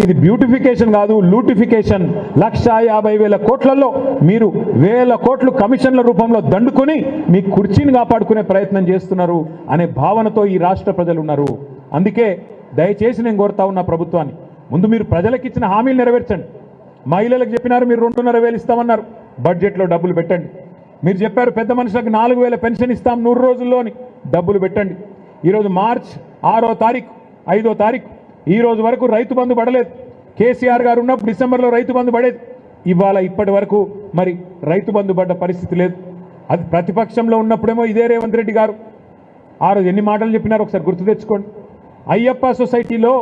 ఇది బ్యూటిఫికేషన్ కాదు, లూటిఫికేషన్. 1,50,000 కోట్లలో మీరు 1,000 కోట్లు కమిషన్ల రూపంలో దండుకొని మీ కుర్చీని కాపాడుకునే ప్రయత్నం చేస్తున్నారు అనే భావనతో ఈ రాష్ట్ర ప్రజలు ఉన్నారు. అందుకే దయచేసి నేను కోరుతా ఉన్న ప్రభుత్వాన్ని, ముందు మీరు ప్రజలకు ఇచ్చిన హామీలు నెరవేర్చండి. మహిళలకు చెప్పినారు మీరు 2,500 ఇస్తామన్నారు, బడ్జెట్లో డబ్బులు పెట్టండి. మీరు చెప్పారు పెద్ద మనుషులకు 4,000 పెన్షన్ ఇస్తాం 100 రోజుల్లోని, డబ్బులు పెట్టండి. ఈరోజు మార్చ్ 6వ తారీఖు 5వ తారీఖు ఈ రోజు వరకు రైతు బంధు పడలేదు. కేసీఆర్ గారు ఉన్నప్పుడు డిసెంబర్లో రైతు బంధు పడేది. ఇవాళ ఇప్పటి వరకు మరి రైతు బంధు పడ్డ పరిస్థితి లేదు. అది ప్రతిపక్షంలో ఉన్నప్పుడేమో ఇదే రేవంత్ రెడ్డి గారు ఆ రోజు ఎన్ని మాటలు చెప్పినారో ఒకసారి గుర్తు తెచ్చుకోండి. అయ్యప్ప సొసైటీలో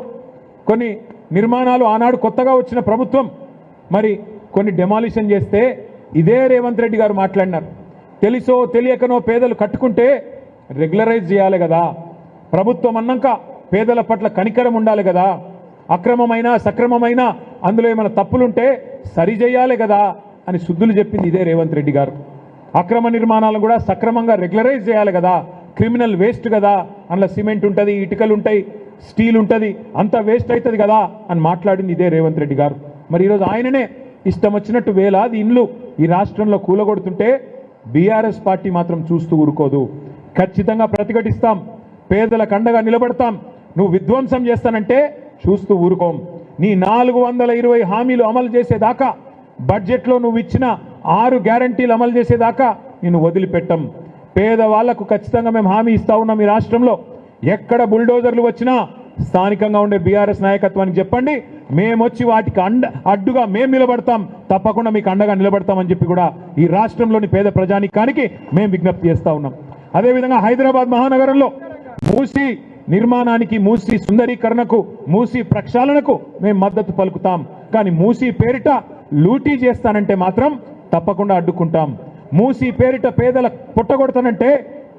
కొన్ని నిర్మాణాలు ఆనాడు కొత్తగా వచ్చిన ప్రభుత్వం మరి కొన్ని డెమాలిషన్ చేస్తే ఇదే రేవంత్ రెడ్డి గారు మాట్లాడినారు. తెలుసో తెలియకనో పేదలు కట్టుకుంటే రెగ్యులరైజ్ చేయాలి కదా, ప్రభుత్వం అన్నాక పేదల పట్ల కనికరం ఉండాలి కదా, అక్రమమైన సక్రమమైన అందులో ఏమైనా తప్పులుంటే సరిచేయాలి కదా అని శుద్ధులు చెప్పింది ఇదే రేవంత్ రెడ్డి గారు. అక్రమ నిర్మాణాలను కూడా సక్రమంగా రెగ్యులరైజ్ చేయాలి కదా, క్రిమినల్ వేస్ట్ కదా, అందులో సిమెంట్ ఉంటుంది, ఇటుకలు ఉంటాయి, స్టీల్ ఉంటుంది, అంతా వేస్ట్ అవుతుంది కదా అని మాట్లాడింది ఇదే రేవంత్ రెడ్డి గారు. మరి ఈరోజు ఆయననే ఇష్టం వచ్చినట్టు వేలాది ఇండ్లు ఈ రాష్ట్రంలో కూలగొడుతుంటే బీఆర్ఎస్ పార్టీ మాత్రం చూస్తూ ఊరుకోదు. ఖచ్చితంగా ప్రతిఘటిస్తాం, పేదలకు అండగా నిలబడతాం. నువ్వు విధ్వంసం చేస్తానంటే చూస్తూ ఊరుకోం. నీ 420 హామీలు అమలు చేసేదాకా, బడ్జెట్లో నువ్వు ఇచ్చిన 6 గ్యారంటీలు అమలు చేసేదాకా నిన్ను వదిలిపెట్టం. పేదవాళ్లకు ఖచ్చితంగా మేము హామీ ఇస్తా ఉన్నాం. ఈ రాష్ట్రంలో ఎక్కడ బుల్డోజర్లు వచ్చినా స్థానికంగా ఉండే బీఆర్ఎస్ నాయకత్వానికి చెప్పండి, మేమొచ్చి వాటికి అడ్డుగా మేము నిలబడతాం, తప్పకుండా మీకు అండగా నిలబడతామని చెప్పి కూడా ఈ రాష్ట్రంలోని పేద ప్రజానీకానికి మేము విజ్ఞప్తి చేస్తా ఉన్నాం. అదేవిధంగా హైదరాబాద్ మహానగరంలో మూసీ నిర్మాణానికి, మూసీ సుందరీకరణకు, మూసీ ప్రక్షాళనకు మేము మద్దతు పలుకుతాం. కానీ మూసీ పేరిట లూటీ చేస్తానంటే మాత్రం తప్పకుండా అడ్డుకుంటాం. మూసీ పేరిట పేదల పుట్టగొడతానంటే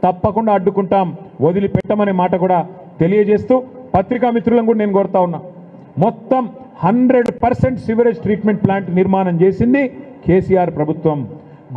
తప్పకుండా అడ్డుకుంటాం, వదిలిపెట్టమనే మాట కూడా తెలియజేస్తూ పత్రికా మిత్రులను కూడా నేను కోరుతా ఉన్నా. మొత్తం 100% సివరేజ్ ట్రీట్మెంట్ ప్లాంట్ నిర్మాణం చేసింది కేసీఆర్ ప్రభుత్వం.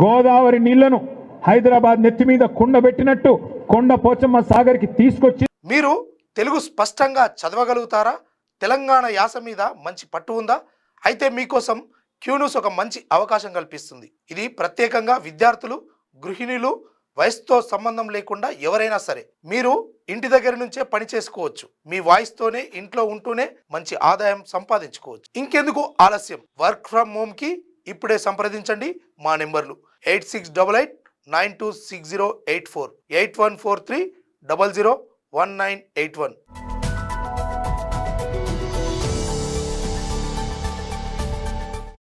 గోదావరి నీళ్లను హైదరాబాద్ నెత్తి మీద కుండబెట్టినట్టు కొండ పోచమ్మ సాగర్కి తీసుకొచ్చి. మీరు తెలుగు స్పష్టంగా చదవగలుగుతారా? తెలంగాణ యాస మీద మంచి పట్టు ఉందా? అయితే మీకోసం క్యూన్యూస్ ఒక మంచి అవకాశం కల్పిస్తుంది. ఇది ప్రత్యేకంగా విద్యార్థులు, గృహిణులు, వయసుతో సంబంధం లేకుండా ఎవరైనా సరే మీరు ఇంటి దగ్గర నుంచే పని చేసుకోవచ్చు. మీ వాయిస్తోనే ఇంట్లో ఉంటూనే మంచి ఆదాయం సంపాదించుకోవచ్చు. ఇంకెందుకు ఆలస్యం? వర్క్ ఫ్రమ్ హోమ్ కి ఇప్పుడే సంప్రదించండి. మా నెంబర్లు 8688926084, 8143001981.